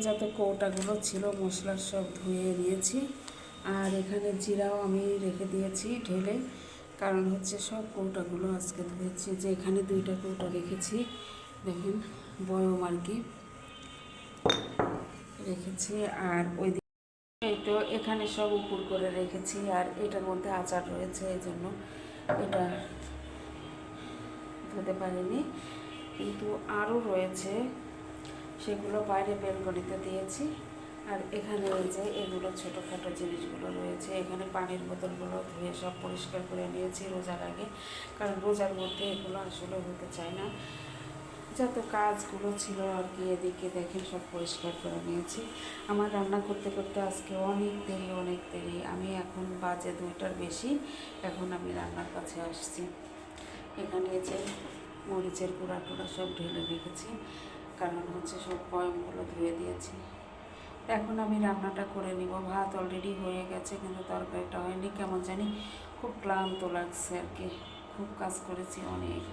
যত কৌটাগুলো ছিল মশলার সব ধুয়ে নিয়েছি। আর এখানে জিরাও আমি রেখে দিয়েছি ঢেলে, কারণ হচ্ছে সব কৌটাগুলো আজকে ধুয়েছি। যে এখানে 2টা কৌটা রেখেছি, দেখেন বয়ম আর কি রেখেছি। আর ওই এই তো এখানে সব উপর করে রেখেছি। আর এটার মধ্যে আচার রয়েছে, এই জন্য এটা ধুতে পারিনি। কিন্তু আরও রয়েছে, সেগুলো বাইরে বেলকনিতে দিয়েছি। আর এখানে এই যে এগুলো ছোটোখাটো জিনিসগুলো রয়েছে। এখানে পানির বোতলগুলো ধুয়ে সব পরিষ্কার করে নিয়েছি রোজার আগে, কারণ রোজার মধ্যে এগুলো আসলে হতে চায় না। যত কাজগুলো ছিল আর কি, এদিকে দেখেন সব পরিষ্কার করে নিয়েছি। আমার রান্না করতে করতে আজকে অনেক দেরি। আমি এখন বাজে 2টার বেশি, এখন আমি রান্নার কাছে আসছি। এখানে যে মরিচের গুঁড়া টুড়া সব ঢেলে রেখেছি, কারণ হচ্ছে সব বয়মগুলো ধুয়ে দিয়েছি। এখন আমি রান্নাটা করে নিব। ভাত অলরেডি হয়ে গেছে, কিন্তু তরকারিটা হয়নি। কেমন জানি খুব ক্লান্ত লাগছে আর কি, খুব কাজ করেছি অনেক।